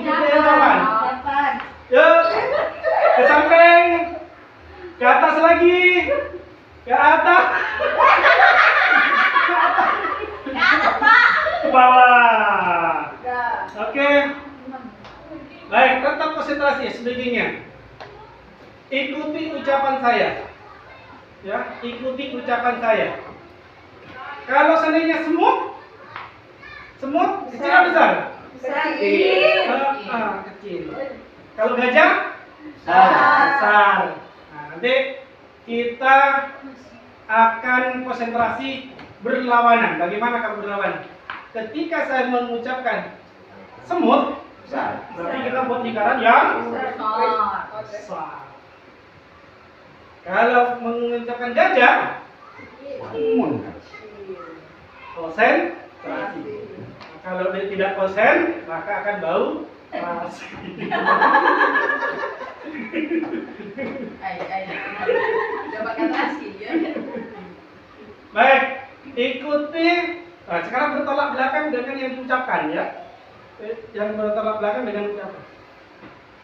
ikuti kawan. Yuk, ke samping, ke atas lagi, ke atas, ke bawah. Oke, baik, tetap konsentrasi sebagainya. Ikuti ucapan saya, ya, ikuti ucapan saya. Kalau seandainya semut kecil atau besar? Kecil. Kalau gajah? Besar. Nah, nanti kita akan konsentrasi berlawanan. Bagaimana kalau berlawanan? Ketika saya mengucapkan semut, berarti kita buat lingkaran yang besar. Kalau mengucapkan gajah, konsentrasi. Kalau dia tidak konsen, maka akan bau nasi. Baik, ikuti. Nah, sekarang bertolak belakang dengan yang diucapkan ya. Yang bertolak belakang dengan ucapan.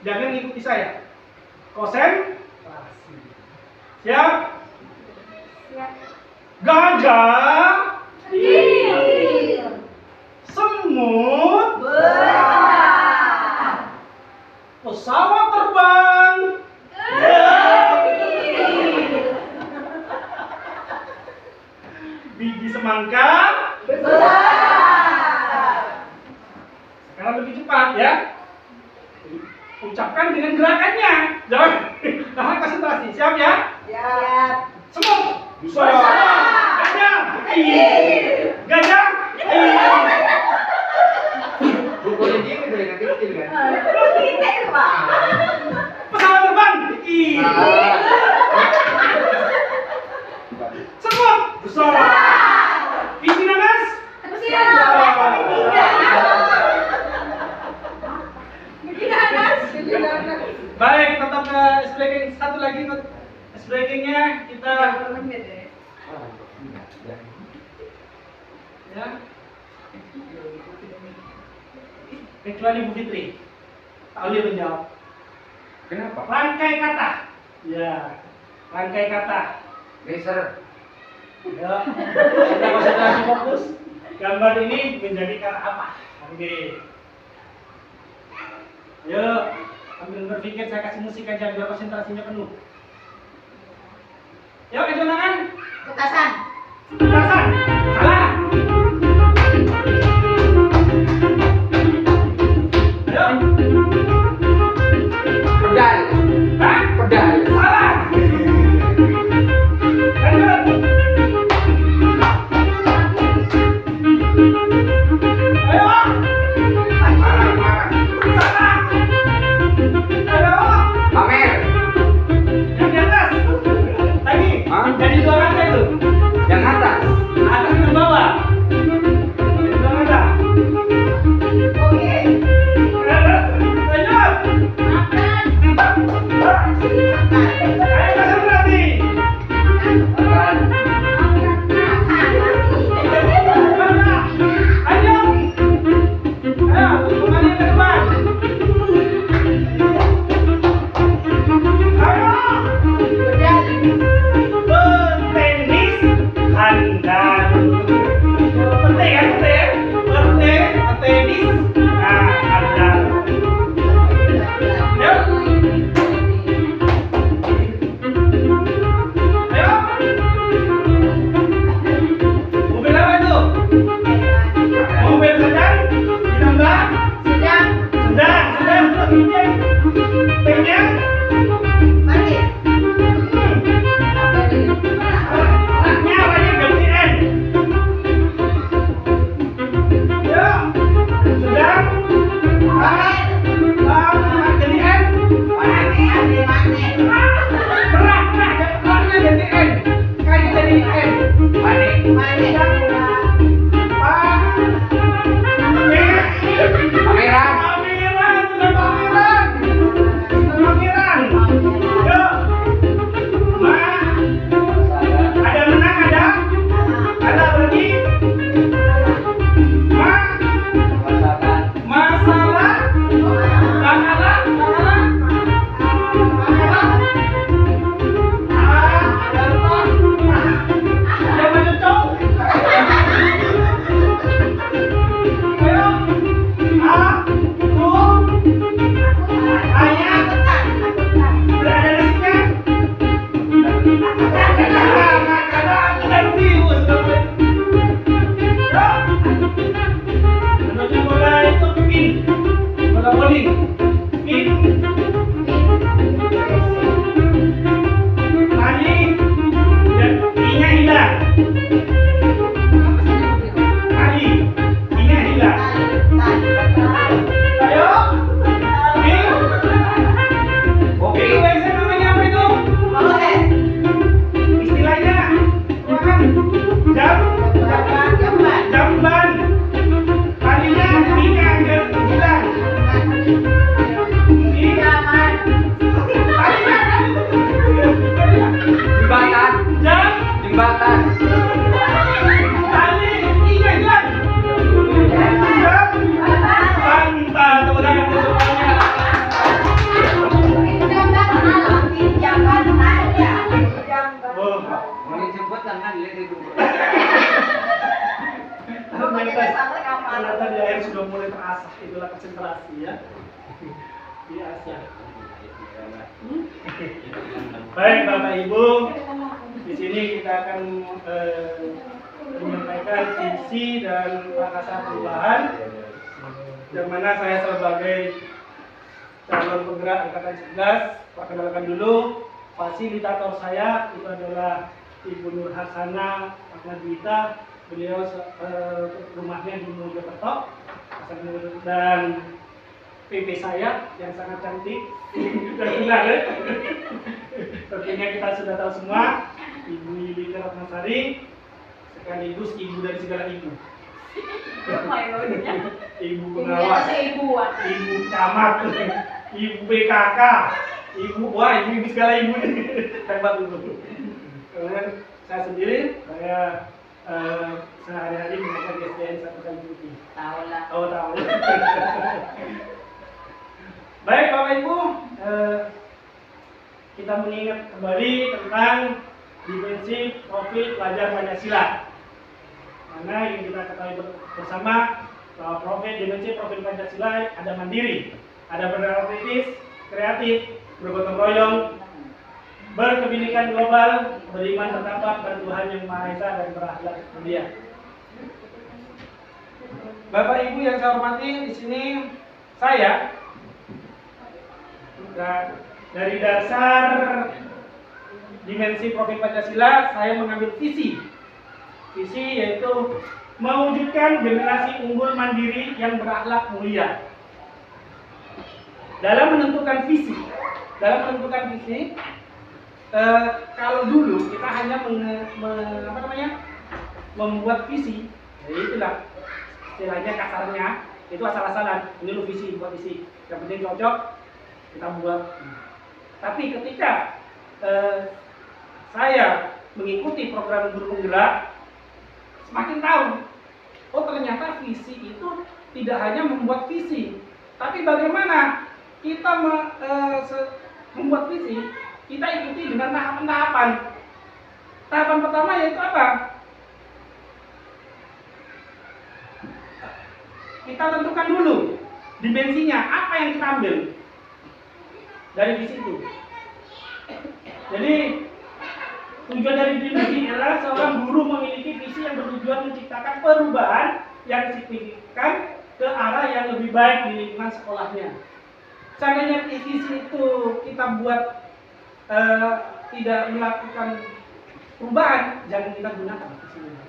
Jangan ikuti saya. Konsentrasi. Siap? Siap. Gajah. Semut. Pesawat terbang. Biji semangka. Sekarang lebih cepat ya. Ucapkan dengan gerakannya. Jangan konsentrasi. Siap ya? Siap. Semut. Gajah. Gajah. Boleh dia boleh kecil kan? Pesawat terbang. Semut. Besar. Biji nanas. Baik, tetap ice breaking. Satu lagi ice breakingnya kita ya. Kecuali Bu Fitri, tak boleh menjawab. Kenapa? Rangkai kata. Ya, rangkai kata. Laser. Ya, kita konsentrasi fokus. Gambar ini menjadi kata apa? Oke. Ayo, ambil berpikir, saya kasih musik aja biar konsentrasinya penuh. Yuk, kejonangan. Petasan. Petasan. Salah. Ayo. Pedal. Hah? Pedal. Salah. Lanjut. Ayo. Marah. Salah. Ayo. Pamer. Yang di atas. Lagi. Hah? Jadi dua kata itu. Yang atas. Atas ke bawah. Jadi dua kata. Oke. Lanjut. Ayo konsentrasi. Ayo. Ayo, kembali ke depan. Ayo. Bertenis handal. Penting kan, penting? Bertenis handal. Yuk. Min. Tadi dan I-nya hilang. Tadi I-nya hilang. Ayo. Min. Oke. Itu WC namanya apa itu? Istilahnya bukan jamban. Tadinya I-nya agak hilang. Jembatan. Jembatan. Tadi I-nya hilang. Mantap, tepuk tangan untuk semuanya. Oh, Mau dijemput tangan lihat itu. ternyata di air sudah mulai terasah, itulah konsentrasi ya. Biasa. Baik Bapak Ibu, di sini kita akan menyampaikan visi dan prakasa perubahan, yang mana saya sebagai calon penggerak angkatan 11, perkenalkan dulu fasilitator saya itu adalah Ibu Nur Hasana Ahmadwita. Beliau rumahnya di Mojokerto, dan PP saya yang sangat cantik dan benar ya. Tentunya kita sudah tahu semua, Ibu Yulika Ratnasari, sekaligus ibu dari segala ibu. Ibu pengawas, ibu camat, ibu BKK, ibu segala ibu. Hebat ibu. Kemudian saya sendiri, saya sehari-hari menggunakan SDN 1 kali putih. Tahu lah. Oh tahu. Baik Bapak Ibu, kita mengingat kembali tentang dimensi profil pelajar Pancasila. Mana yang kita ketahui bersama bahwa dimensi profil Pancasila ada mandiri, ada berdarah kritis, kreatif, bergotong royong, berkebinekaan global, beriman bertakwa pada Tuhan yang Maha Esa dan berakhlak mulia. Bapak Ibu yang saya hormati, di sini saya dari dasar dimensi profil Pancasila, saya mengambil visi yaitu mewujudkan generasi unggul mandiri yang berakhlak mulia. Dalam menentukan visi, kalau dulu kita hanya membuat visi, ya itulah istilahnya kasarnya itu asal-asalan. Ini lu visi, buat visi, yang penting cocok kita buat. Tapi ketika saya mengikuti program guru penggerak, semakin tahu, oh ternyata visi itu tidak hanya membuat visi, tapi bagaimana kita membuat visi, kita ikuti dengan tahapan-tahapan. Tahapan pertama yaitu apa? Kita tentukan dulu dimensinya, apa yang kita ambil dari visi itu. Jadi tujuan dari dimensi adalah seorang guru memiliki visi yang bertujuan menciptakan perubahan yang signifikan ke arah yang lebih baik di lingkungan sekolahnya. Seandainya visi itu kita buat tidak melakukan perubahan, jangan kita gunakan visi ini.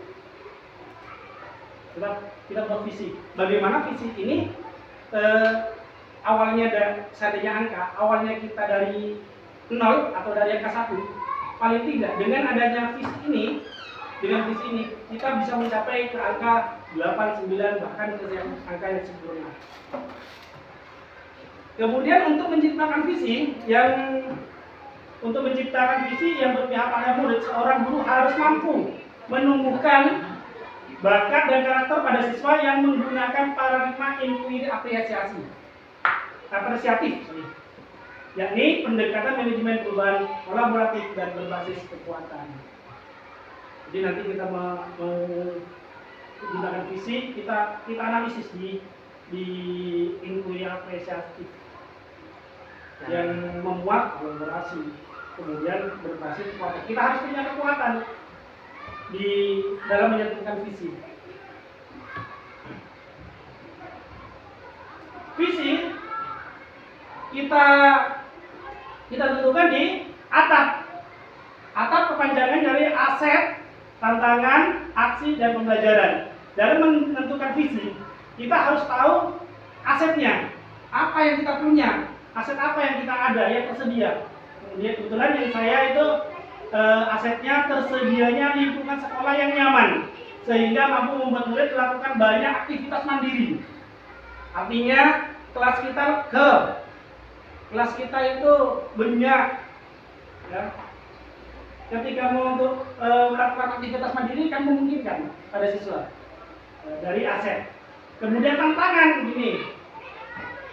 Kita buat visi. Bagaimana visi ini awalnya seandainya angka, awalnya kita dari 0 atau dari angka 1, paling tidak dengan adanya visi ini, kita bisa mencapai ke angka 8, 9, bahkan ke angka yang sempurna. Kemudian untuk menciptakan visi yang berpihak pada murid, seorang guru harus mampu menumbuhkan bakat dan karakter pada siswa yang menggunakan paradigma apresiatif, yakni pendekatan manajemen perubahan kolaboratif dan berbasis kekuatan. Jadi nanti kita menggunakan visi, kita analisis di inquiry apresiatif yang memuat kolaborasi, kemudian berbasis kekuatan. Kita harus punya kekuatan di dalam menentukan visi. Visi kita tentukan di atap. Atap kepanjangan dari aset, tantangan, aksi, dan pembelajaran. Dalam menentukan visi, kita harus tahu asetnya, apa yang kita punya, aset apa yang kita ada, yang tersedia. Kemudian kebetulan yang saya itu asetnya tersedianya lingkungan sekolah yang nyaman, sehingga mampu membuat murid melakukan banyak aktivitas mandiri. Artinya kelas kita itu banyak, ya. Ketika mau untuk melakukan aktivitas mandiri kan memungkinkan pada siswa dari aset. Kemudian tantangan begini,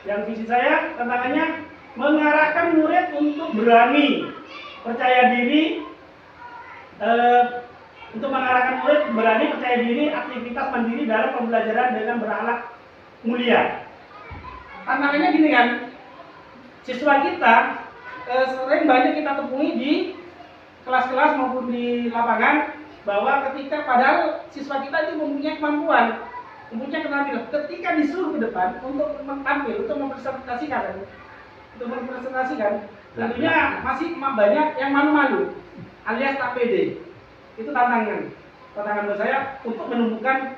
yang visi saya tantangannya mengarahkan murid untuk berani, percaya diri, untuk mengarahkan murid berani, percaya diri, aktivitas mandiri dalam pembelajaran dengan berakhlak mulia. Tantangannya gini kan, siswa kita sering banyak kita temui di kelas-kelas maupun di lapangan, bahwa ketika padahal siswa kita itu mempunyai kemampuan, mempunyai keterampilan, ketika disuruh ke depan untuk tampil, untuk mempresentasikan, tentunya masih banyak yang malu-malu, alias tak pede. Itu tantangan buat saya untuk menumbuhkan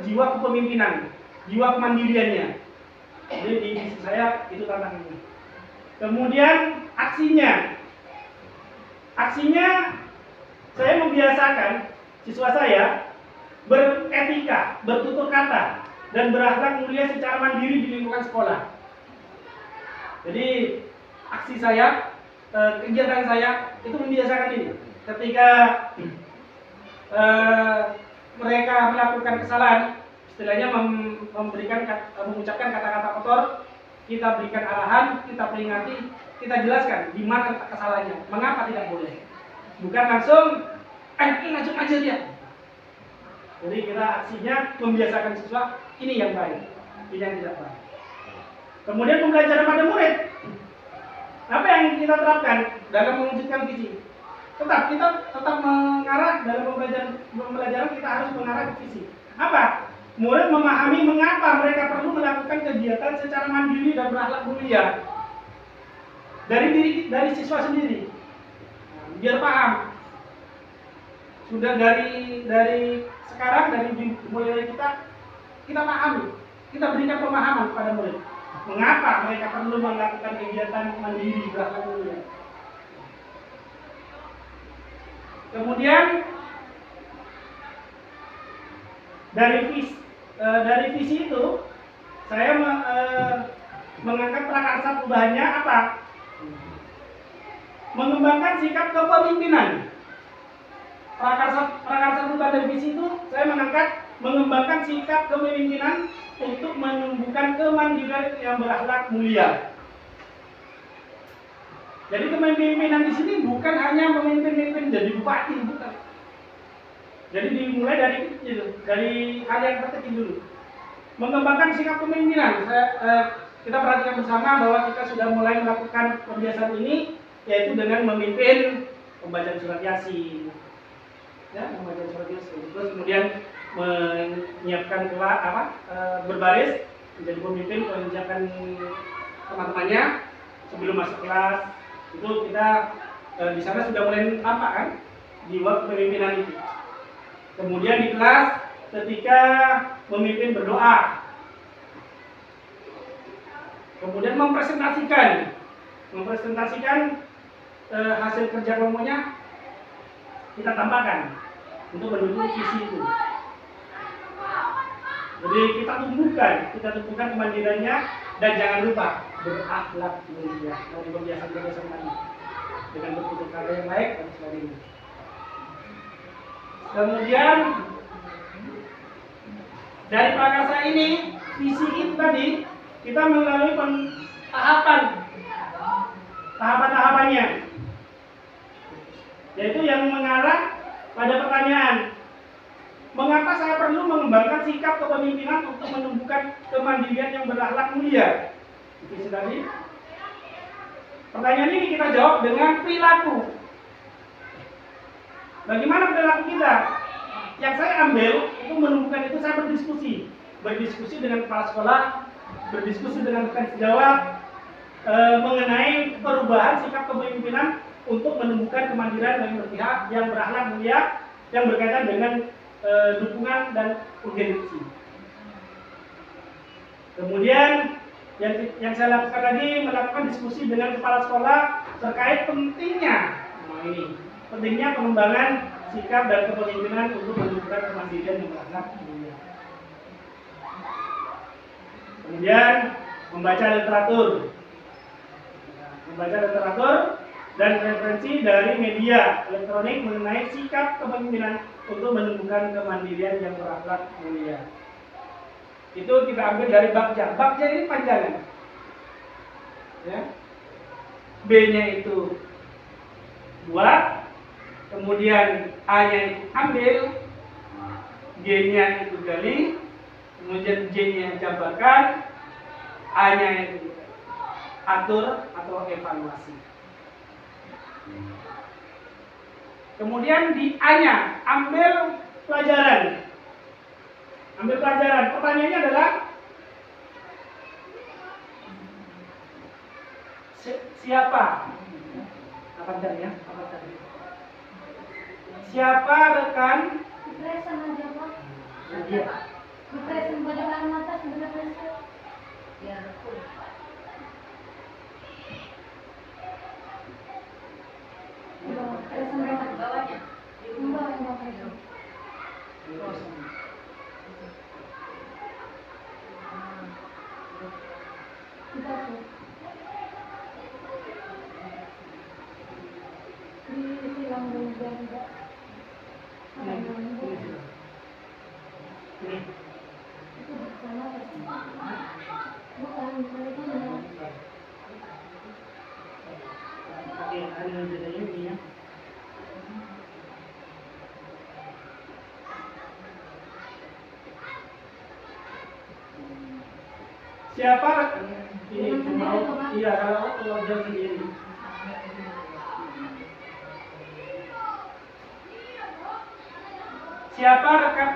jiwa kepemimpinan, jiwa kemandiriannya. Jadi di visi saya itu tantangannya. Kemudian aksinya saya membiasakan siswa saya beretika, bertutur kata, dan berakhlak mulia secara mandiri di lingkungan sekolah. Jadi aksi saya, kegiatan saya itu membiasakan ini. Ketika mereka melakukan kesalahan, istilahnya mengucapkan kata-kata kotor, kita berikan arahan, kita peringati, kita jelaskan di mana kesalahannya, mengapa tidak boleh. Bukan langsung, langsung aja dia. Jadi kita aksinya membiasakan siswa, ini yang baik, ini yang tidak baik. Kemudian pembelajaran pada murid. Apa yang kita terapkan dalam mewujudkan visi? Kita tetap mengarah dalam pembelajaran kita harus mengarah ke visi. Apa? Murid memahami mengapa mereka perlu melakukan kegiatan secara mandiri dan berakhlak mulia. Dari siswa sendiri. Biar paham. Sudah dari sekarang, mulai kita pahami, kita berikan pemahaman kepada murid. Mengapa mereka perlu melakukan kegiatan mandiri berakhlak mulia. Kemudian dari visi itu saya mengangkat prakarsa perubahannya apa? Mengembangkan sikap kepemimpinan. Prakarsa perubahan dari visi itu saya mengembangkan sikap kepemimpinan untuk menumbuhkan kemandirian yang berakhlak mulia. Jadi kepemimpinan di sini bukan hanya memimpin jadi bupati, bukan. Jadi dimulai dari hal yang terkecil dulu. Mengembangkan sikap kepemimpinan. Kita perhatikan bersama bahwa kita sudah mulai melakukan kebiasaan ini, yaitu dengan memimpin pembacaan surat Yasin. Ya, membaca surat Yasin. Terus kemudian menyiapkan berbaris menjadi pemimpin, menyiapkan teman-temannya sebelum masuk kelas. Itu kita di sana sudah mulai nampak kan jiwa kepemimpinan itu. Kemudian di kelas ketika memimpin berdoa. Kemudian mempresentasikan hasil kerja kelompoknya kita tambahkan untuk mendukung visi itu. Jadi kita tumbuhkan kemandiriannya, dan jangan lupa berakhlak mulia, kebiasaan tadi dengan bertutur kata yang baik dan sebagainya. Kemudian dari prakarsa ini, visi itu tadi kita melalui tahapan-tahapannya, yaitu yang mengarah pada pertanyaan, mengapa saya perlu mengembangkan sikap kepemimpinan untuk menumbuhkan kemandirian yang berakhlak mulia? Visi tadi. Pertanyaan ini kita jawab dengan perilaku. Bagaimana perilaku kita? Yang saya ambil itu menumbuhkan itu saya berdiskusi dengan kepala sekolah, berdiskusi dengan rekan sejawat, mengenai perubahan sikap kepemimpinan untuk menumbuhkan kemandirian bagi berpihak yang berakhlak mulia yang berkaitan dengan dukungan dan urgensi. Kemudian yang saya lakukan tadi melakukan diskusi dengan kepala sekolah terkait pentingnya pengembangan sikap dan kepemimpinan untuk menunjukkan kemandirian yang berakhlak mulia. Kemudian membaca literatur dan referensi dari media elektronik mengenai sikap kepemimpinan untuk menumbuhkan kemandirian yang berakhlak mulia. Itu kita ambil dari Bagja. Bagja ini panjangan. Ya. B-nya itu buat, kemudian A-nya itu ambil, G-nya itu gali, kemudian J-nya jabarkan, A-nya itu atur atau evaluasi. Kemudian di A-nya ambil pelajaran. Pertanyaannya adalah siapa? Apa tadi? Siapa rekan? Siapa? Ini mau iya kalau jam sendiri. Siapa rekan?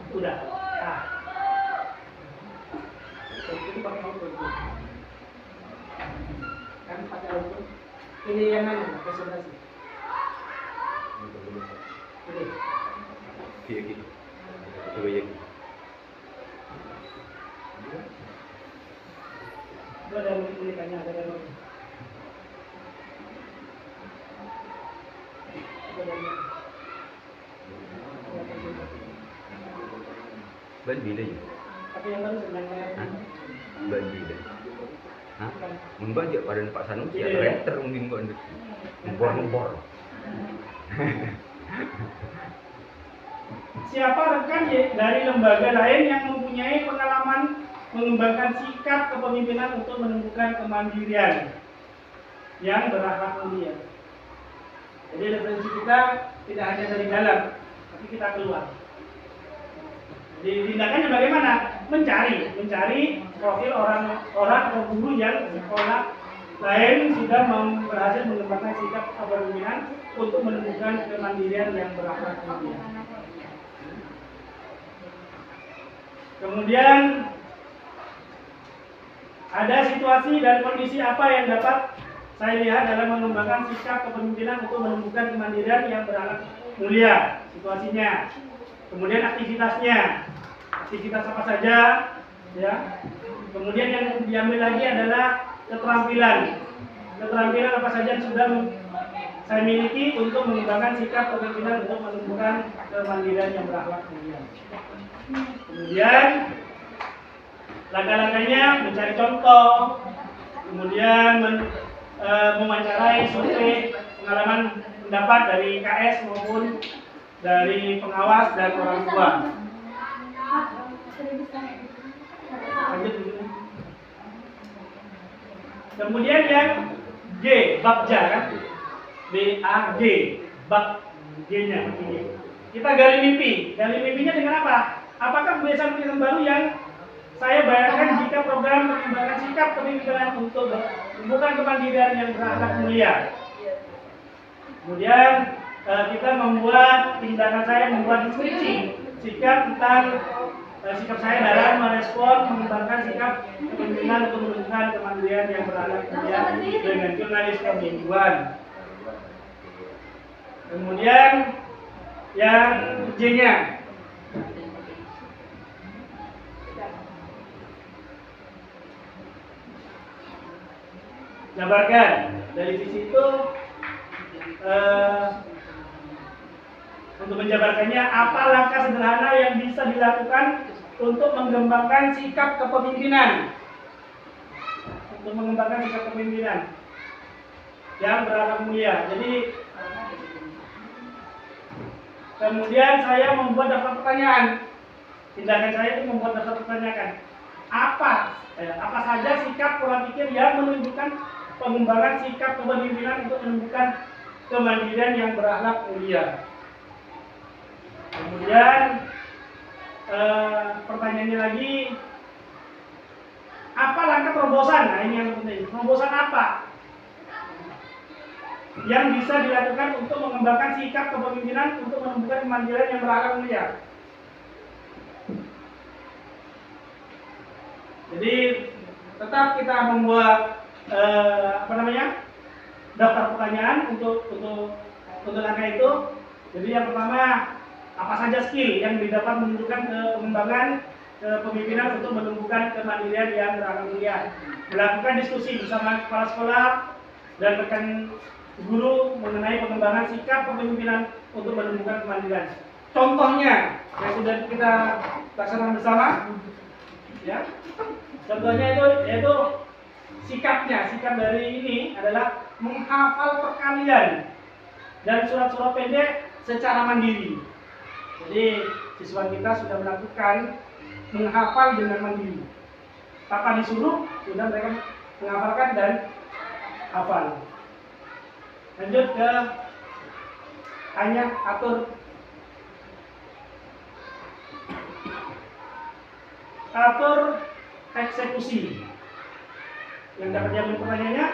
Udah. Itu pakai auto. Kan pakai auto. Ini yang mana? Presentasi. Iya gitu. Coba ya. Itu ada tulisannya, ada yang Ban bila ya? tapi yang baru sebenarnya. Ban bila. Hah? Membaca pada Pak Sanusi atau renter mungkin kok membor. Siapa rekan dari lembaga lain yang mempunyai pengalaman mengembangkan sikap kepemimpinan untuk menumbuhkan kemandirian yang berakhlak mulia? Jadi referensi kita tidak hanya dari dalam, tapi kita keluar. Jadi tindakannya bagaimana? Mencari profil orang atau guru yang sekolah lain sudah berhasil mengembangkan sikap kepemimpinan untuk menumbuhkan kemandirian yang berakhlak mulia. Kemudian ada situasi dan kondisi apa yang dapat saya lihat dalam mengembangkan sikap kepemimpinan untuk menumbuhkan kemandirian yang berakhlak mulia. Situasinya, kemudian aktivitasnya, aktivitas apa saja, ya. Kemudian yang diambil lagi adalah keterampilan apa saja yang sudah saya miliki untuk mengembangkan sikap kepemimpinan untuk menumbuhkan kemandirian yang berakhlak mulia. Kemudian langkah-langkahnya mencari contoh, kemudian mewawancarai, survei, pengalaman pendapat dari KS maupun dari pengawas dan orang tua. Lanjut dulu. Kemudian yang G, bagja kan? BAG, bag G-nya. Kita gali mimpi. Gali mimpinya dengan apa? Apakah kebiasaan-kebiasaan baru yang saya bayangkan jika program pengembangan sikap kepemimpinan untuk bukan kemandirian yang berakhlak mulia. Kemudian kita membuat tindakan saya membuat deskripsi sikap tentang sikap saya dalam merespon mengembangkan sikap kepemimpinan untuk menunjukkan kemandirian yang berakhlak mulia dengan jurnalis kemingguan. Kemudian yang J-nya jabarkan dari visi itu untuk menjabarkannya apa langkah sederhana yang bisa dilakukan untuk mengembangkan sikap kepemimpinan yang berakhlak mulia. Jadi kemudian saya membuat daftar pertanyaan. Tindakan saya itu membuat daftar pertanyaan. Apa saja sikap pola pikir yang menunjukkan pengembangan sikap kepemimpinan untuk menunjukkan kemandirian yang berakhlak mulia. Kemudian pertanyaannya lagi, apa langkah terobosan? Nah ini yang penting. Terobosan apa yang bisa dilakukan untuk mengembangkan sikap kepemimpinan untuk menunjukkan kemandirian yang berakhlak mulia? Jadi tetap kita membuat daftar pertanyaan untuk langkah itu. Jadi yang pertama, apa saja skill yang didapat menunjukkan pengembangan kepemimpinan untuk menumbuhkan kemandirian yang berakhlak mulia. Melakukan diskusi bersama kepala sekolah dan rekan guru mengenai pengembangan sikap kepemimpinan untuk menumbuhkan kemandirian. Contohnya yang sudah kita laksanakan bersama, ya. Contohnya yaitu sikap dari ini adalah menghafal perkalian dan surat-surat pendek secara mandiri. Jadi siswa kita sudah melakukan menghafal dengan mandiri. Tanpa disuruh, sudah mereka menghafalkan dan hafal. Lanjut ke hanya atur eksekusi. Yang dapat diambil pertanyaannya,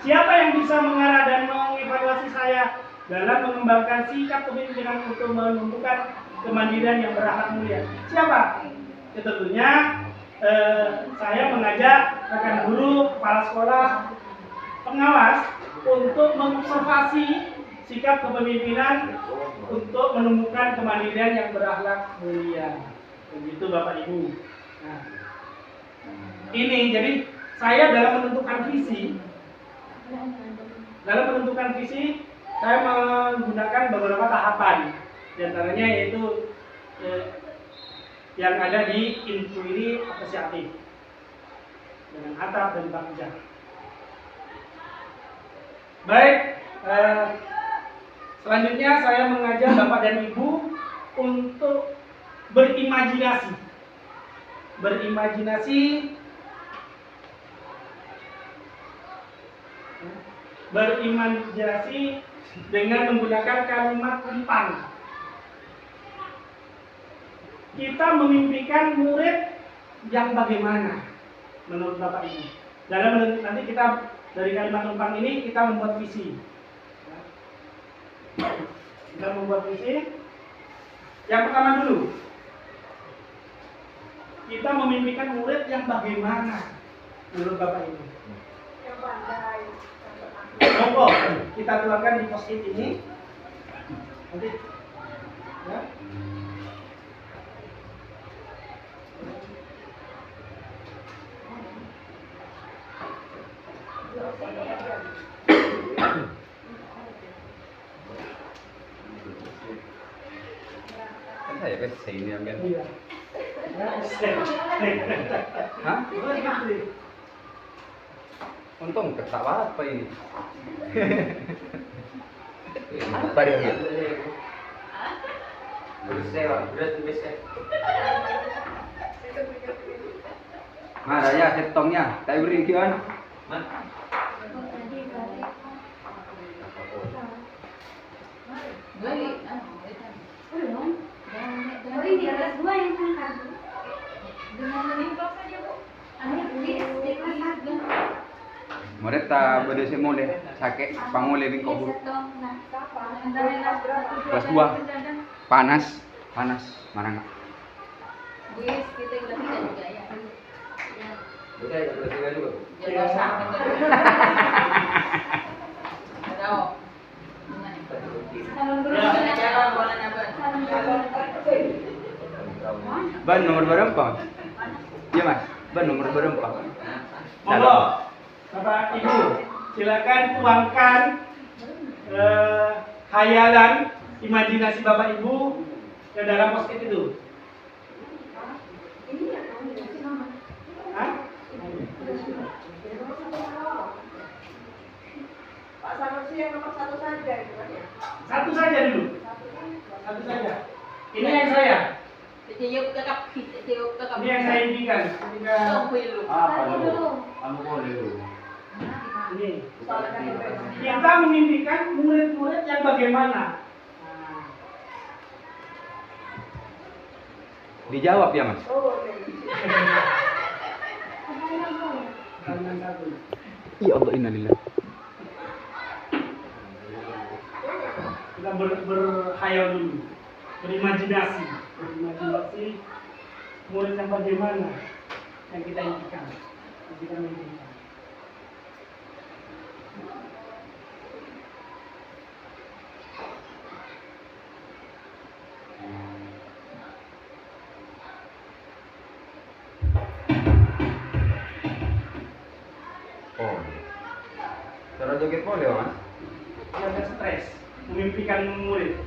siapa yang bisa mengarah dan mengevaluasi saya dalam mengembangkan sikap kepemimpinan untuk menumbuhkan kemandirian yang berakhlak mulia? Siapa? Ya, tentunya saya mengajak rekan guru, kepala sekolah, pengawas untuk mengobservasi sikap kepemimpinan untuk menumbuhkan kemandirian yang berakhlak mulia. Begitu Bapak Ibu. Nah, ini jadi saya dalam menentukan visi, saya menggunakan beberapa tahapan. Di antaranya yaitu yang ada di inquiry apresiatif dengan atap dan bagja. Baik, selanjutnya saya mengajak Bapak dan Ibu untuk berimajinasi dengan menggunakan kalimat umpan. Kita memimpikan murid yang bagaimana menurut Bapak Ibu? Nanti kita dari kalimat umpan ini kita membuat visi. Yang pertama dulu, kita memimpikan murid yang bagaimana menurut Bapak Ibu? Yang pandai. Monggo kita keluarkan di post-it ini. Nanti ya. Kan saya kasih ini ambil. Iya. Hah? Untung ketawa apa ini? Apa dia ambil? Mana ya setongnya? Saya beri kian. Oh, ini kelas 2 yang angkat. Dengan menimpa saja, Bu. Anak di kelas 1. Murid tak beda sih mole sakit pangole bingkok bu. Kelas 2 panas mana nggak? Wis, kita udah tidak juga ya. Bisa ya kelas 3 juga. Ya sama itu. Tahu. Ban nomor berapa? Iya mas, ban nomor berapa? Monggo, Bapak Ibu, silakan tuangkan khayalan, imajinasi Bapak Ibu ke dalam post-it itu. Hah? Pak Sanusi yang nomor 1 saja itu kan ya? Satu saja dulu. Satu saja. Ini yang saya. Ini yang saya impikan ketika Kamu boleh lu. ini. Kita memimpikan murid-murid yang bagaimana? Dijawab ya mas. Tangan satu. Ya Allah innalillah. Kita berkhayal dulu, berimajinasi murid yang bagaimana yang kita impikan, yang kita mimpikan. Oh. Cara joget boleh mas? Jangan stres, memimpikan murid.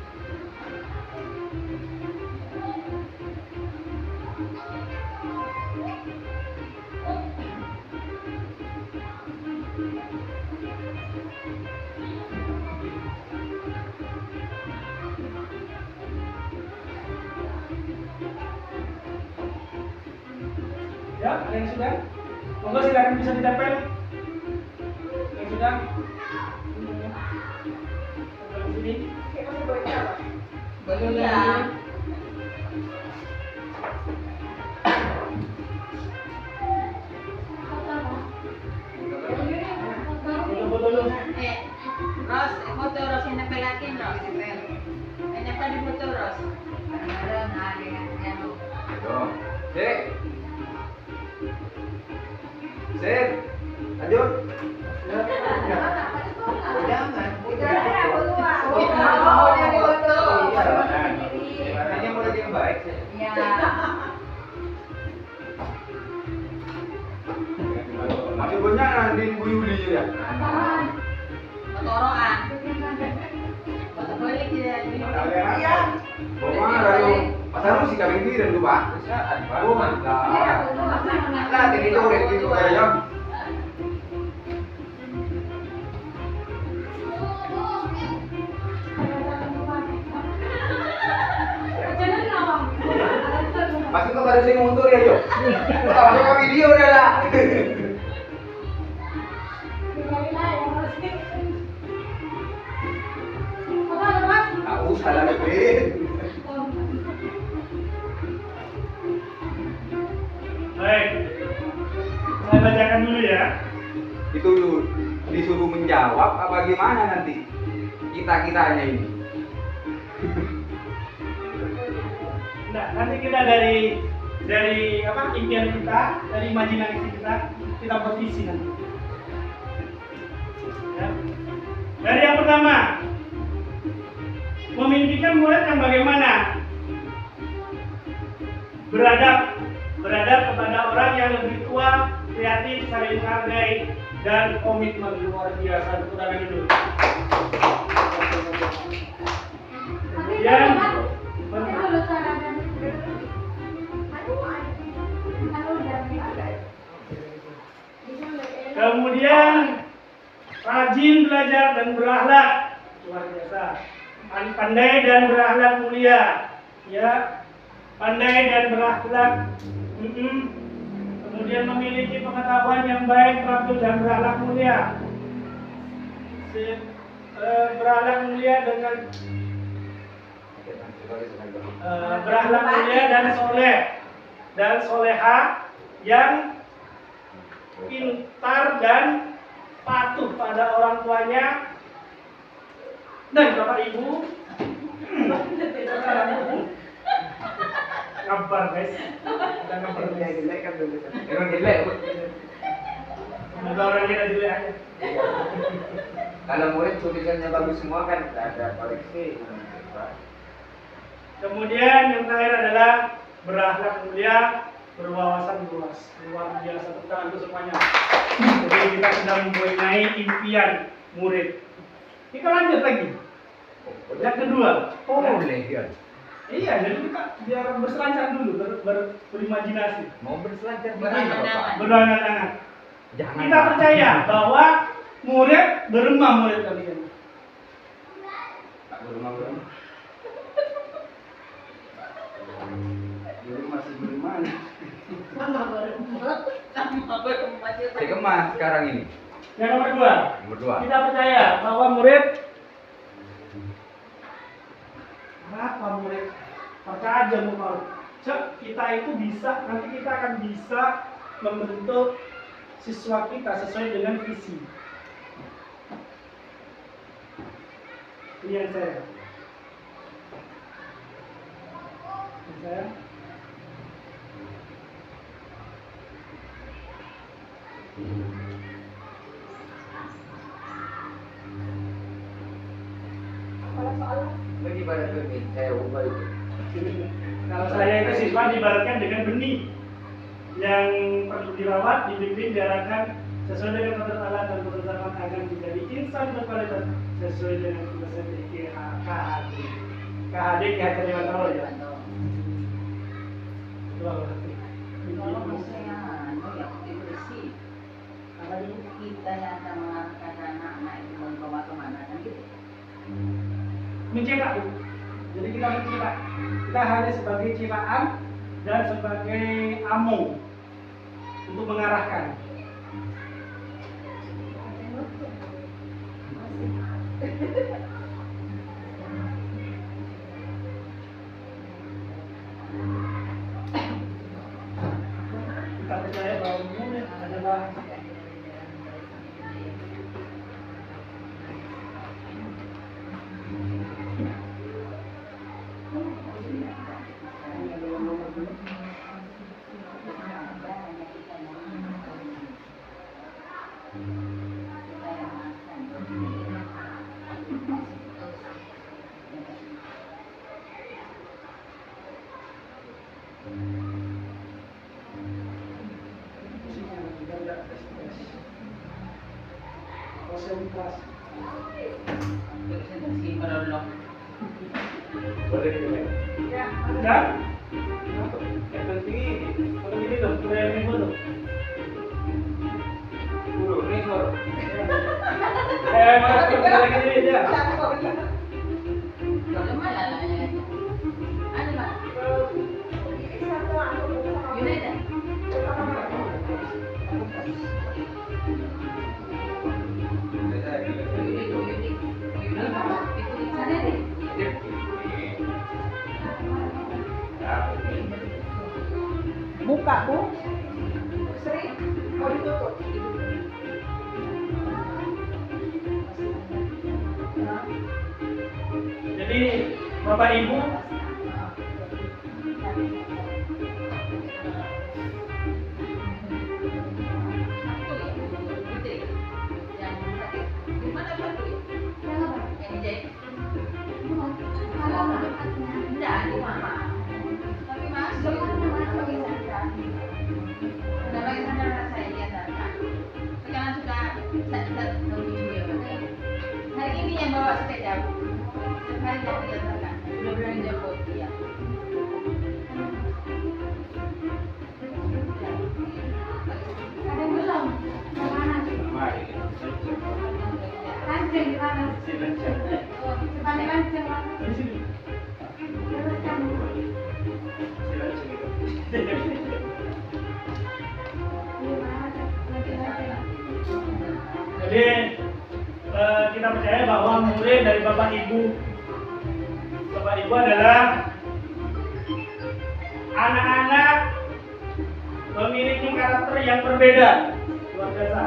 Ya, ada yang sudah? Monggo silakan bisa ditempel. Yang sudah? Sini. Foto dulu. Ros, foto Ros yang nepelakin Ros. Yang nepel di foto Ros. Bareng-bareng, dengan lu. Ayo. Sik. Sik. Lanjut. Makanya murid yang baik. Masih banyak nanti Bu Yuli juga. Toroan. Boleh tidak? Iya. Bawa lalu pasar musik kami di dan lupa. Oh, mantap. Nah, ini tuh udah gitu ya. Masuk ke pada sing mundur ya, Yo. Kita masuk ke video udah lah. Aku salah lebih. Baik. Saya bacakan dulu ya. Itu disuruh menjawab apa gimana nanti? Kita-kitanya ini. Nah, nanti kita dari apa impian kita, dari imajinasi kita buat visi nanti. Ya. Dari yang pertama, memimpikan murid yang bagaimana? Beradab kepada orang yang lebih tua, kreatif, saling menghargai, dan komitmen luar biasa. Tepuk tangan dulu. Kemudian rajin belajar dan berakhlak, luar biasa. Pandai dan berakhlak mulia, ya. Pandai dan berakhlak. kemudian memiliki pengetahuan yang baik, terampil dan berakhlak mulia. Berakhlak mulia dengan berakhlak mulia dan soleh dan soleha, yang pintar dan patuh pada orang tuanya dan bapak ibu. Kabar guys, kita kabar guys. Emang jelek. Semoga orang kita jelek aja. Kalau murid tulisannya bagus semua kan tidak ada koreksi. Kemudian yang terakhir adalah berakhlak mulia, berwawasan luas. Luar biasa, tepuk untuk semuanya. Jadi kita sedang mempunyai impian murid. Kita lanjut lagi. Yang kedua, Boleh ya. iya, jadi kita biar berselancar dulu, berimajinasi, Mau berselancar di mana Berangan-angan. Bapak? berangan-angan. Jangan. Kita percaya bahwa murid beremah murid kalian. Tak berumah-rumah. Belum masih berumah. Sama berempat itu. Dikemas sekarang ini. Yang nomor dua, Nomor 2. kita percaya bahwa murid apa murid? Percaya aja mau kita itu bisa, nanti kita akan bisa membentuk siswa kita sesuai dengan visi. Ini yang saya. Bagi pada benih, saya ubah itu. Kalau saya itu siswa diibaratkan dengan benih yang perlu dirawat, dibimbing, diarahkan sesuai dengan kodrat Allah dan kodrat zaman agar menjadi insan berkualitas sesuai dengan tugasan KHD. KHD Hajar Dewantara ya. Itu Allah hati. Kalau misalnya yang bersih, Apa itu? kita yang akan mengarahkan anak-anak itu membawa kemana kan gitu. Mencetak Bu. Jadi kita mencetak. Kita hanya sebagai cetaan dan sebagai among untuk mengarahkan. Kita percaya bahwa murid adalah konsentrasi. Presentasi monolog. Boleh ini. Dan Yang penting ini. kalau ini loh, kita yang ini dulu. Guru, ini suara. Mas, kita lagi ini ya. Kalau mana lah ya? Ada Pak? United. Buka Bu, Sri, mau ditutup. Jadi Bapak Ibu Hari ini yang bawa sepeda, hari jadi diantarkan, udah berani jemput dia. Ada belum? Kemana? Kancing di mana? Depan kancing mana? di sini. Teruskan. Jadi kita percaya bahwa murid dari Bapak Ibu adalah anak-anak memiliki karakter yang berbeda, luar biasa.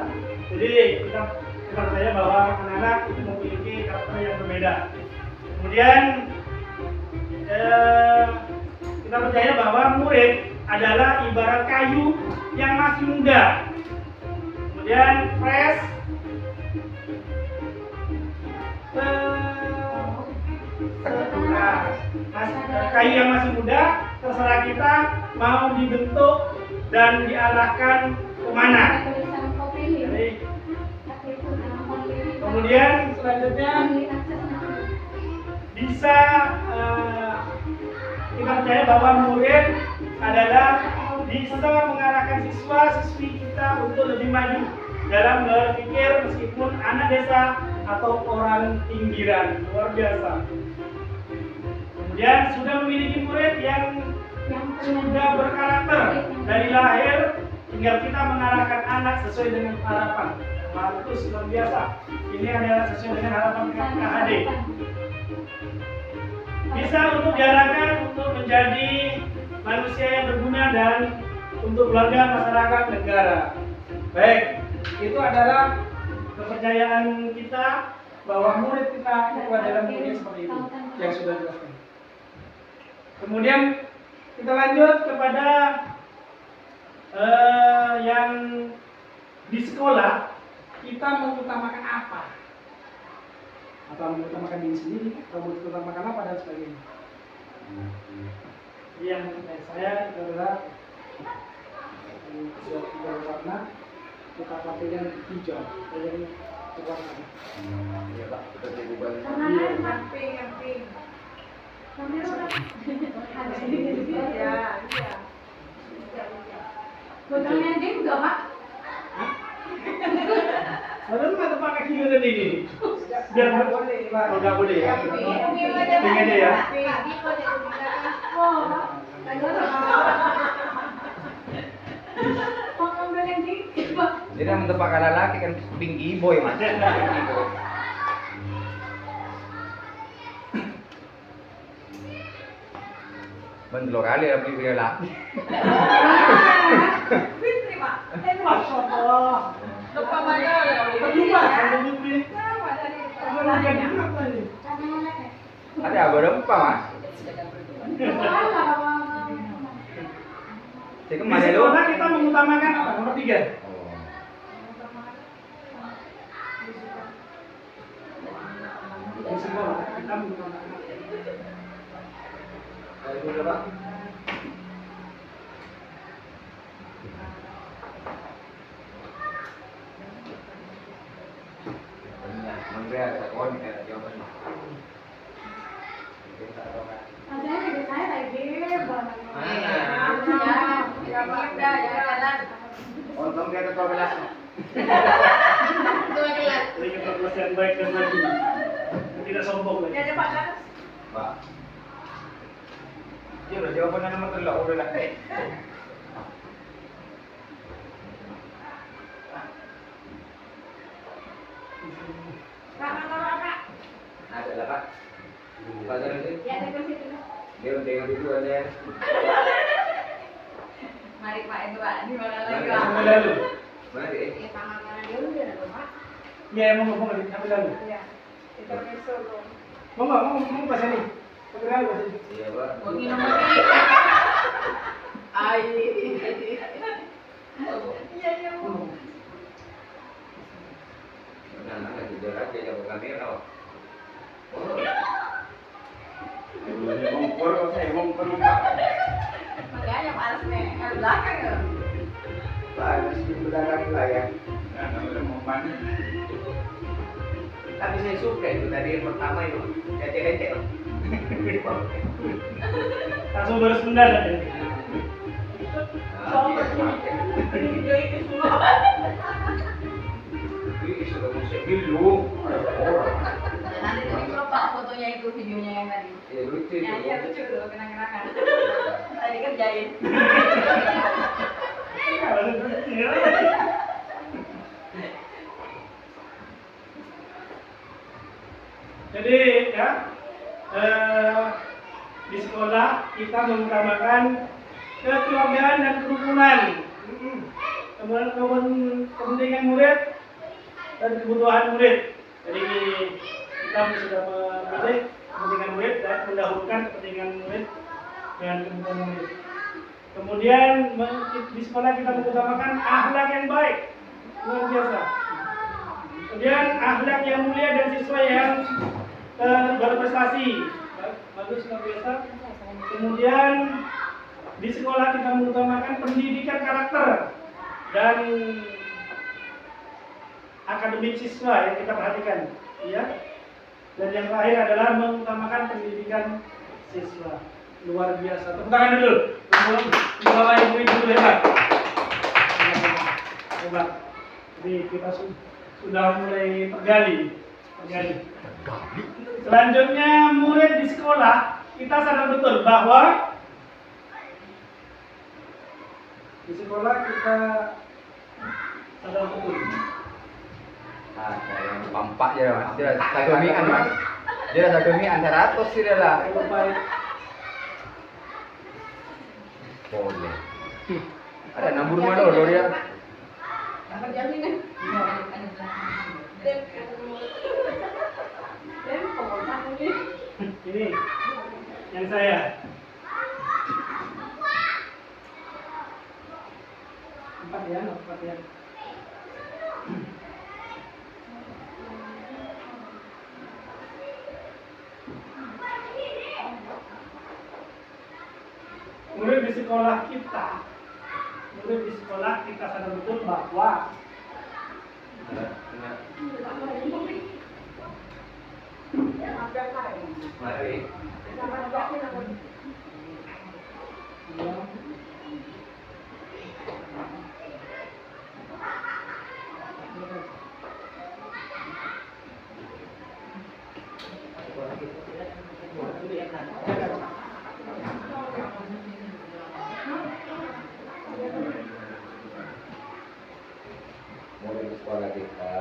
Jadi kita percaya bahwa anak-anak itu memiliki karakter yang berbeda. Kemudian kita percaya bahwa murid adalah ibarat kayu yang masih muda, kemudian fresh, kayu yang masih muda, terserah kita mau dibentuk dan diarahkan kemana. Jadi, kemudian selanjutnya bisa kita percaya bahwa murid adalah bisa mengarahkan siswa-siswi kita untuk lebih maju dalam berpikir meskipun anak desa atau orang pinggiran. Luar biasa. Kemudian sudah memiliki murid yang sudah berkarakter dari lahir, tinggal kita mengarahkan anak sesuai dengan harapan. Bagus, luar biasa. Ini adalah sesuai dengan harapan KHD. Bisa untuk diarahkan untuk menjadi manusia yang berguna dan untuk keluarga, masyarakat, negara. Baik, itu adalah kepercayaan kita bahwa murid kita itu adalah murid seperti itu yang sudah dijelaskan. Kemudian kita lanjut kepada yang di sekolah kita mengutamakan apa? Atau mengutamakan diri sendiri, atau mengutamakan apa dan sebagainya. Yang saya itu adalah berwarna, kita pakainya hijau, yang berwarna. Iya Pak, kita jadi bukan. Botolnya dia juga, Pak. Padahal nggak pakai kilo dan ini. Biar nggak boleh. Oh, nggak boleh ya. Pink aja ya. Jadi yang untuk pakai laki kan tinggi boy mas. Bentlor kali ya beli laki. Masya Allah. Lupa mana? Lupa, ada mimpi. Ada apa rempah mas? Jadi Di kemana lu? sekolah kita mengutamakan apa? Nomor 3. Di sekolah kita mengutamakan apa? Untung dia tetap kelas. Ingin berkelas yang baik dan maju. Tidak sombong lagi. Pak. Dia udah jawabannya nomor 3 udah lah. Ada lah Pak. Pak nanti. Dia udah yang itu aja. Mari Pak itu Pak, di mana lagi Ambil Pak? lalu. Mana dia? Ya, mau ngomong lagi. Ambil lalu. Mau pas ini. Ambil lalu pas ini. Iya Pak. Mau minum lagi? Nah, lagi jarak dia jago kamera. Ngomong saya ngomong Pak. Makanya males nih, ke belakang ya. Bagus di belakang lah ya. Tapi saya suka itu tadi yang pertama itu receh-receh. Langsung baru mendadak ya. Ini sudah musik dulu. Nanti tadi kalau Pak fotonya itu videonya yang tadi. Ya lucu Ya, itu. iya lucu tuh, kenang-kenangan. Tadi kerjain. Jadi ya di sekolah kita mengutamakan kekeluargaan dan kerukunan. Kepentingan murid dan kebutuhan murid. Jadi kita sudah memilih kepentingan murid dan mendahulukan kepentingan murid dan kebutuhan murid. Kemudian di sekolah kita mengutamakan akhlak yang baik, luar biasa. Kemudian akhlak yang mulia dan siswa yang berprestasi, bagus luar biasa. Kemudian di sekolah kita mengutamakan pendidikan karakter dan akademik siswa yang kita perhatikan, ya. Dan yang terakhir adalah mengutamakan pendidikan siswa. Luar biasa. Tepuk tangan dulu. Bapak Ibu itu hebat. Hebat. Jadi kita sudah mulai tergali. Selanjutnya murid di sekolah kita sadar betul bahwa di sekolah kita sadar betul. Ada yang pampak ya mas. Dia sagomian mas. Dia sagomian 100 sih dia lah. Boleh. Ada nambur mana loh dia? Ini yang saya. Empat ya. Murid di sekolah kita sadar betul bahwa Mari. Mulai di sekolah kita.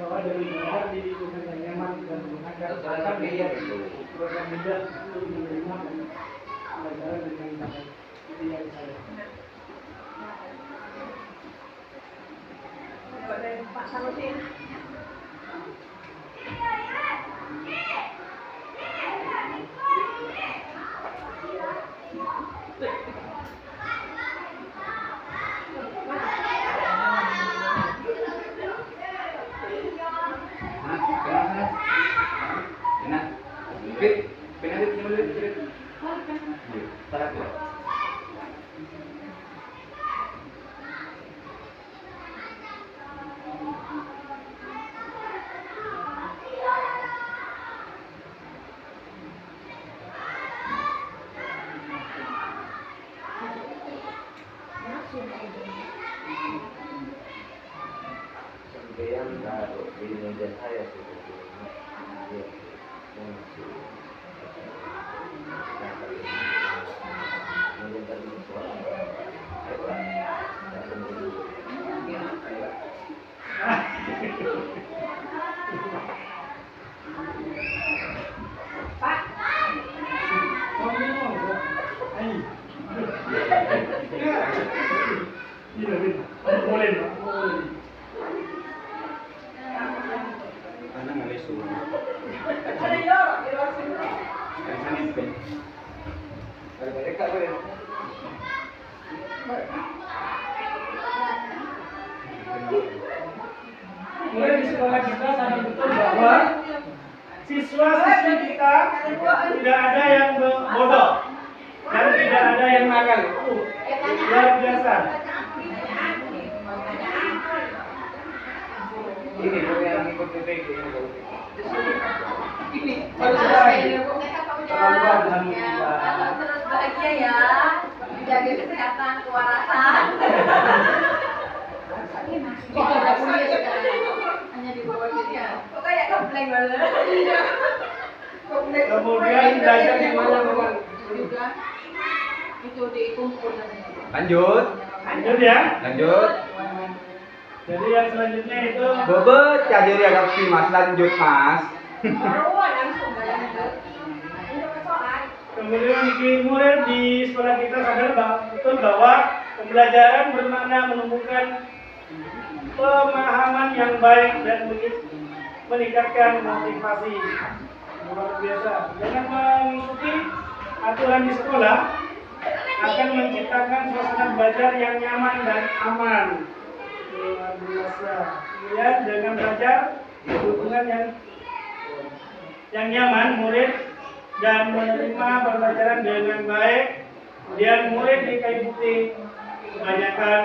bahwa dari luar di lingkungan yang nyaman dan mengadakan program muda untuk menerima pelajaran dengan baik. Itu yang saya. Pak Sanusi. Yang taruh di meja saya sebetulnya dia masih menjadi suara Mulai di sekolah kita sadar betul bahwa siswa-siswi kita tidak ada yang bodoh dan tidak ada yang nakal. Luar biasa. ini yang ikut PPG Ini. Alhamdulillah. Terus bahagia ya. Dijaga kesehatan, kewarasan. Kita kuliah sekarang. Hanya di bawah gitu ya. Kok kayak kompleng banget. Kemudian belajar di mana-mana. Juga itu dikumpul. lanjut Lanjut ya. lanjut Jadi yang selanjutnya itu Bebet ya jadi agak mas lanjut mas. Langsung bayangkan. Ini persoalan. kemudian murid di sekolah kita sadar betul bahwa pembelajaran bermakna menumbuhkan pemahaman yang baik dan meningkatkan motivasi. Luar biasa. Dengan mengikuti aturan di sekolah akan menciptakan suasana belajar yang nyaman dan aman. Luar biasa. Kemudian dengan belajar hubungan yang nyaman, murid dan menerima pembelajaran dengan baik. Kemudian murid diikuti kebanyakan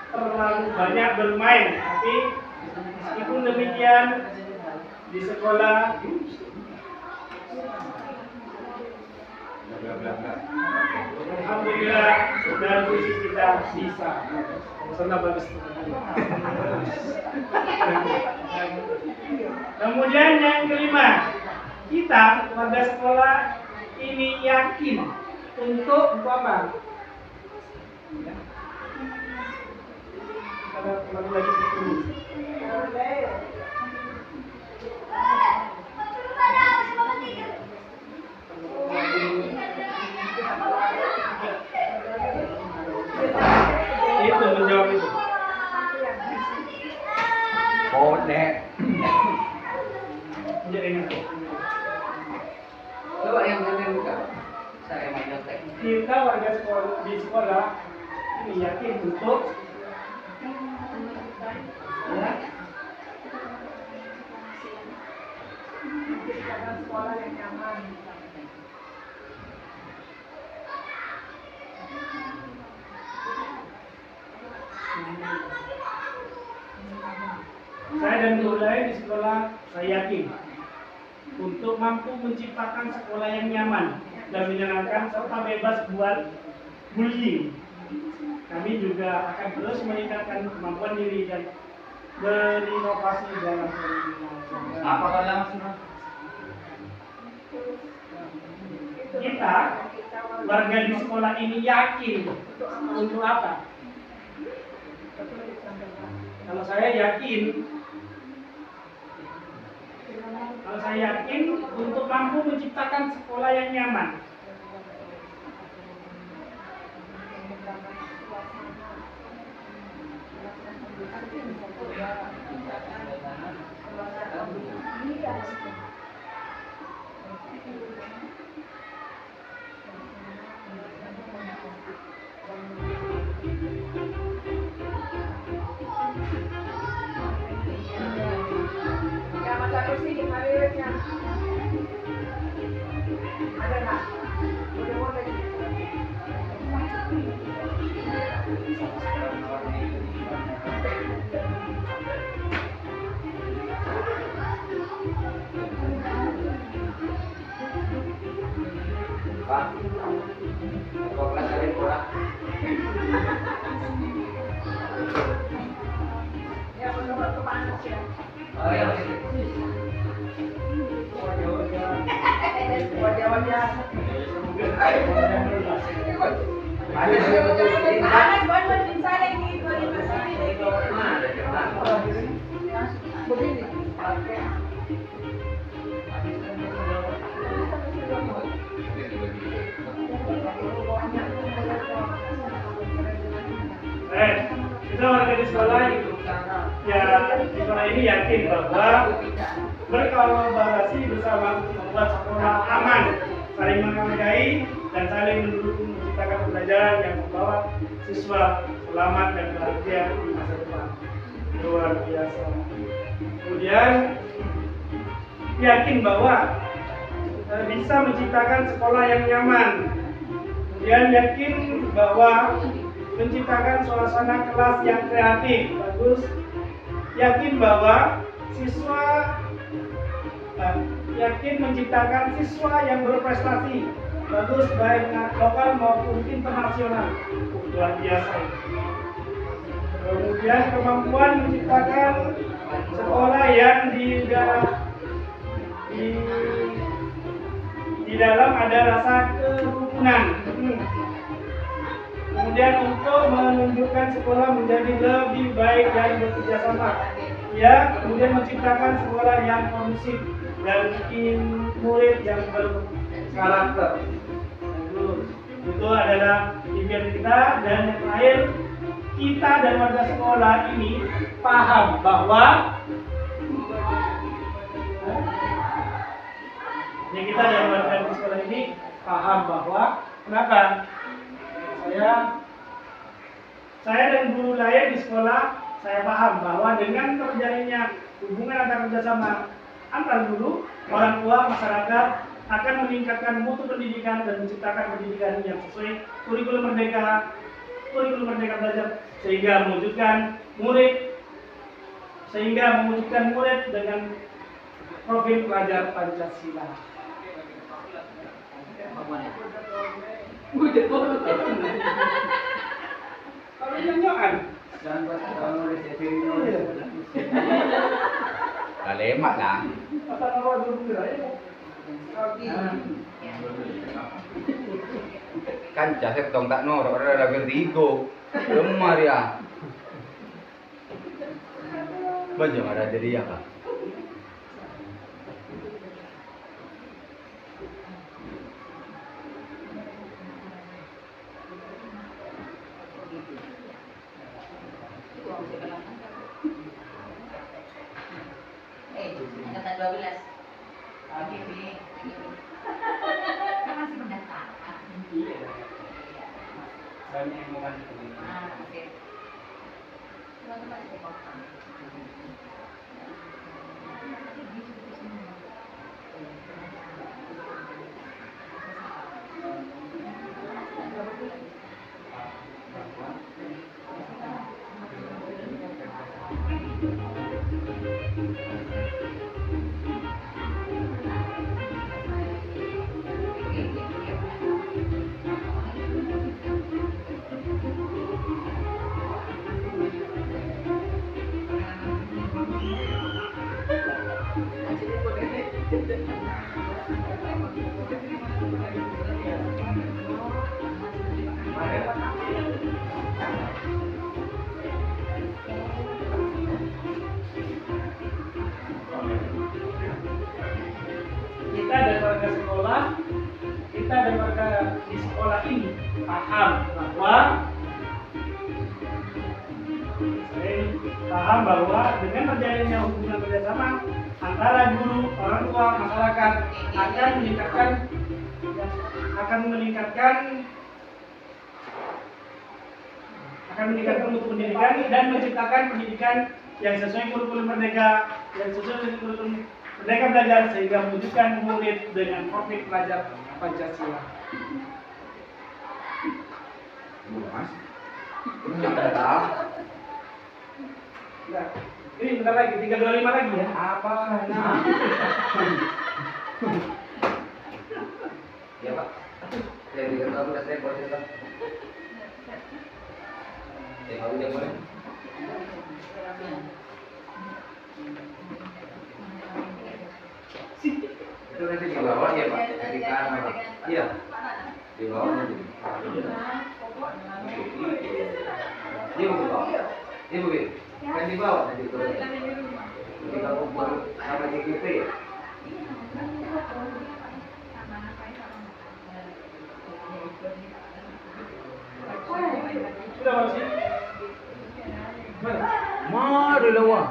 terlalu banyak bermain, tapi meskipun demikian di sekolah alhamdulillah dan visi kita bisa. Sana bagus. Kemudian yang kelima, kita warga sekolah ini yakin untuk apa? Karena kembali lagi ke sini. Itu menjawab itu. Bonek. Jadi ini. Coba yang benar buka. Saya mau nyontek. Kita warga sekolah di sekolah ini yakin untuk ya, Sekolah yang nyaman. saya dan guru lain di sekolah saya yakin untuk mampu menciptakan sekolah yang nyaman dan menyenangkan serta bebas buat bullying. Kami juga akan terus meningkatkan kemampuan diri dan berinovasi dalam pendidikan. Apa kalau mas? Kita warga di sekolah ini yakin untuk apa? Kalau saya yakin untuk mampu menciptakan sekolah yang nyaman. Ya, masa kursi di mariwetnya. Ada nggak? Boleh-boleh. Pak. Kok kelas ada kurang? Ya, betul-betul kepanas ya. Oh ya. Wajah-wajah. Ada sudah betul ini Pak. Panas banget misalnya ini 25 Ada cepat. begini. Kita warga di sekolah itu ya di sekolah ini yakin bahwa berkolaborasi bersama membuat sekolah aman, saling menghargai dan saling mendukung menciptakan pembelajaran yang membawa siswa selamat dan bahagia di masa depan. Luar biasa. Kemudian yakin bahwa bisa menciptakan sekolah yang nyaman. Kemudian yakin bahwa menciptakan suasana kelas yang kreatif, bagus. Yakin bahwa yakin menciptakan siswa yang berprestasi, bagus baik lokal maupun internasional. Luar biasa. Kemudian kemampuan menciptakan sekolah yang di dalam ada rasa kerukunan. Kemudian untuk menunjukkan sekolah menjadi lebih baik dan bekerja sama. Ya, kemudian menciptakan sekolah yang kondusif dan bikin murid yang berkarakter. Itu adalah impian kita. Dan yang terakhir, kita dan warga sekolah ini paham bahwa kita dan warga di sekolah ini paham bahwa kenapa saya dan guru lain di sekolah, saya paham bahwa dengan terjalinnya hubungan antar kerjasama antar guru, orang tua, masyarakat akan meningkatkan mutu pendidikan dan menciptakan pendidikan yang sesuai kurikulum merdeka belajar sehingga mewujudkan murid dengan profil pelajar Pancasila. Kalau nyanyoan Jangan buat orang nulis video. Kalemak lah. apa nama dulu ya? Kan jaset tong tak norok ada vertigo. Lemah ya. Baju ada jadi ya kak. Angkatan 12. Oke, pilih. Kan masih pendaftaran. Banyak yang mau kan. Oke. Teman-teman di kota. Kita dan warga di sekolah ini paham bahwa dengan terjalinnya hubungan kerjasama antara guru, orang tua, masyarakat akan meningkatkan mutu pendidikan dan menciptakan pendidikan yang sesuai kurikulum merdeka, Merdeka Belajar sehingga mewujudkan murid dengan profil pelajar Pancasila. Mas, ini yang tahu. Nah, ini bentar lagi, 325 lagi ya. Apa? Nah. Ya Pak. Saya berikan tahu sudah saya boleh cerita. Tahu dia boleh. Itu nanti di bawah ya Pak, di kanan Pak. Iya. Di bawah nanti. Iya Bu. Iya Bu. Kan di bawah nanti itu. Kita kumpul sama JKP ya. Sudah masih? Mari lawa.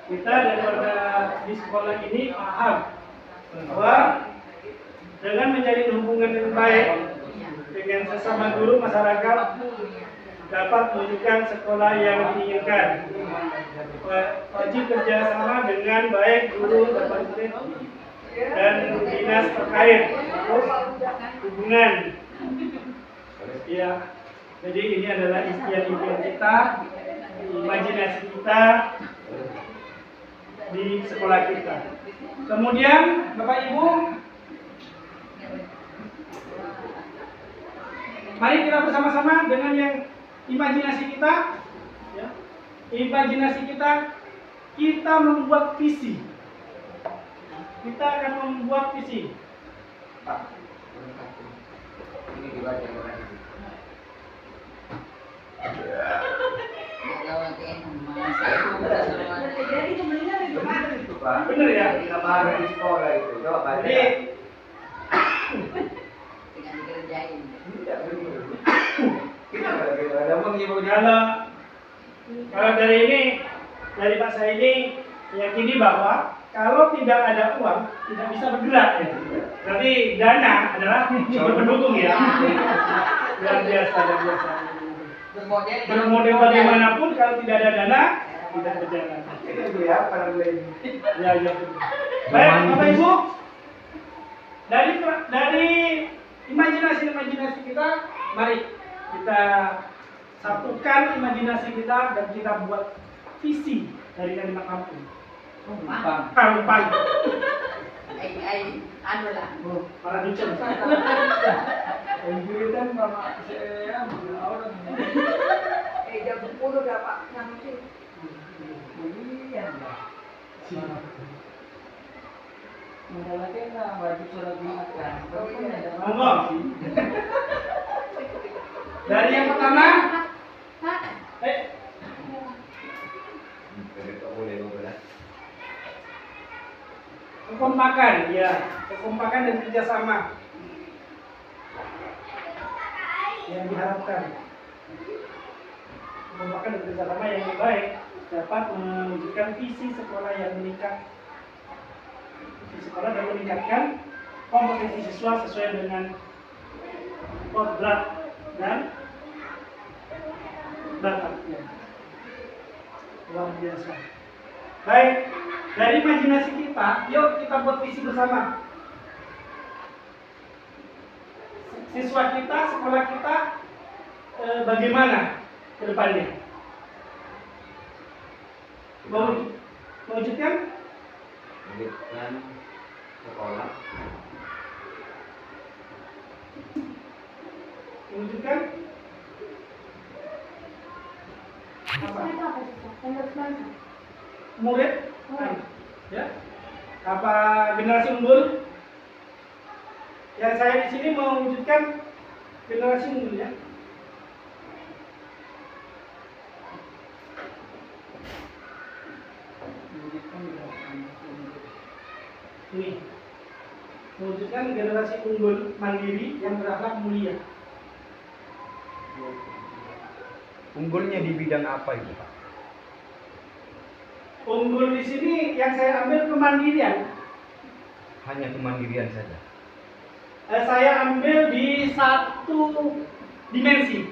Kita dan warga di sekolah ini paham bahwa dengan menjalin hubungan yang baik dengan sesama guru, masyarakat dapat menunjukkan sekolah yang diinginkan. Wajib kerjasama dengan baik guru dan dinas terkait. Hubungan. Ya, jadi ini adalah impian-impian kita, imajinasi kita di sekolah kita. Kemudian Bapak Ibu, Mari kita bersama-sama dengan yang imajinasi kita, ya. Imajinasi kita membuat visi. Kita akan membuat visi. Pak, ini dibaca berarti. Jadi kemudian itu Pak. Bener itu Pak. Bener ya? Kita baru di sekolah itu. Coba baca. Jadi Dengan dikerjain. Tidak bener. Kita ada mengibu kalau dari ini, dari Pak saya ini meyakini bahwa kalau tidak ada uang tidak bisa bergerak ya. Berarti dana adalah pendukung ya. Luar biasa, luar biasa. Bermodel bagaimanapun kalau tidak ada dana tidak berjalan. itu ya para lain. Ya, ya. Baik, Bapak Ibu. Dari imajinasi kita, mari kita satukan imajinasi kita dan kita buat visi dari kalimat kampung. Rumah. Kampung. Anu lah. Para ducen. Penjuitan mama saya orang. Jam 10 udah Pak. Nanti. Iya. Mengalahkan lah baju surat makan. Monggo. Dari yang pertama, kekompakan, ya, kekompakan dan kerjasama yang diharapkan. Kekompakan dan kerjasama yang baik dapat mewujudkan visi sekolah yang meningkat, visi sekolah dan meningkatkan kompetensi siswa sesuai dengan kodrat dan bakatnya. Luar biasa. Baik, dari imajinasi kita, yuk kita buat visi bersama. Siswa kita, sekolah kita, bagaimana ke depannya? Mewujudkan Mewujudkan sekolah. mewujudkan apa? Murid, ya, apa generasi unggul? Yang saya di sini mewujudkan generasi unggul ya. Ini mewujudkan generasi unggul mandiri yang berakhlak mulia. Unggulnya di bidang apa itu, Pak? Unggul di sini yang saya ambil kemandirian. Hanya kemandirian saja. Saya ambil di satu dimensi.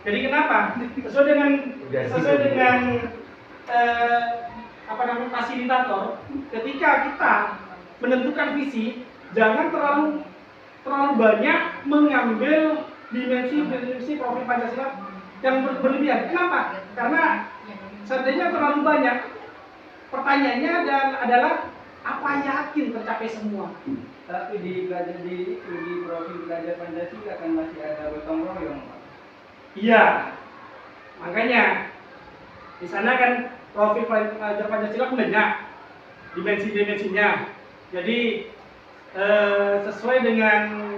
Jadi kenapa? Sesuai dengan apa namanya fasilitator. Ketika kita menentukan visi, jangan terlalu banyak mengambil dimensi profil Pancasila yang berlebihan. Kenapa? Karena seandainya terlalu banyak, pertanyaannya adalah apa yakin tercapai semua? Tapi di profil belajar Pancasila kan masih ada gotong royong. Iya, makanya di sana kan profil belajar Pancasila banyak dimensinya. Jadi sesuai dengan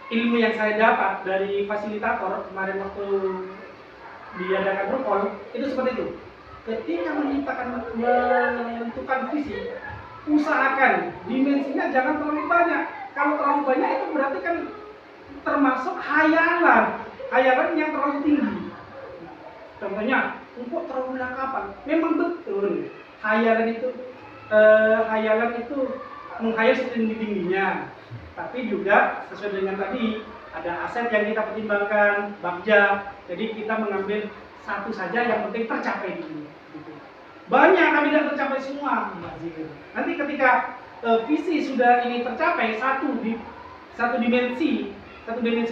ilmu yang saya dapat dari fasilitator kemarin waktu diadakan Rukol, itu seperti itu. Ketika menentukan visi, usahakan dimensinya jangan terlalu banyak. Kalau terlalu banyak itu berarti kan termasuk hayalan yang terlalu tinggi. Contohnya, engkau terlalu lengkapan. Memang betul, hayalan itu menghayal setinggi-tingginya. Tapi juga sesuai dengan tadi ada aset yang kita pertimbangkan, bagja. Jadi kita mengambil satu saja yang penting tercapai dulu. Gitu. Banyak kami tidak tercapai semua. Nanti ketika visi sudah ini tercapai satu dimensi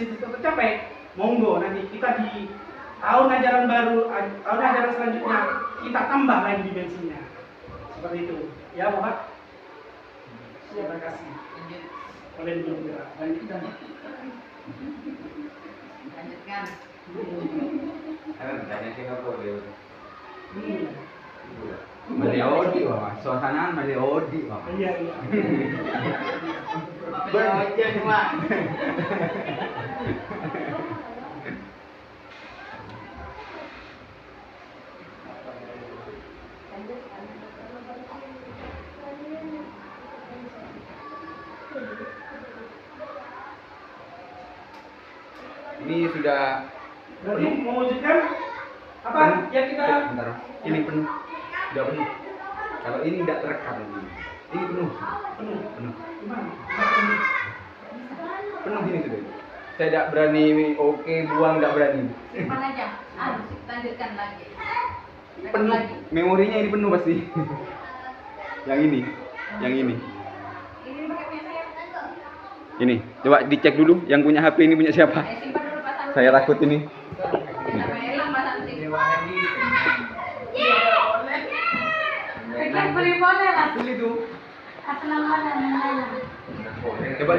itu tercapai, monggo nanti kita di tahun ajaran baru, tahun ajaran selanjutnya kita tambah lagi dimensinya. Seperti itu. Ya, Bapak. Terima kasih. Kalian belum gerak. Lanjutkan. Karena banyak yang apa dia. Meleodi wah, suasana meleodi wah. Iya, iya. Aja cuma. Ini sudah Berarti mewujudkan apa yang kita bentar. Ini penuh. Sudah penuh. Kalau ini tidak terekam ini penuh. penuh. Penuh. Gimana? Penuh ini sudah. Saya tidak berani oke buang tidak berani. Simpan aja. Lanjutkan lagi. Rekam Penuh. lagi. Memorinya ini penuh pasti. Yang ini. Yang ini. Ini pakai punya saya. Ini. Coba dicek dulu yang punya HP ini punya siapa? Simpan dulu Pak Sarul. Saya takut ini. Sampai hilang Pak Santi. Rekam beli boleh lah. Beli tuh. Asal mana? Coba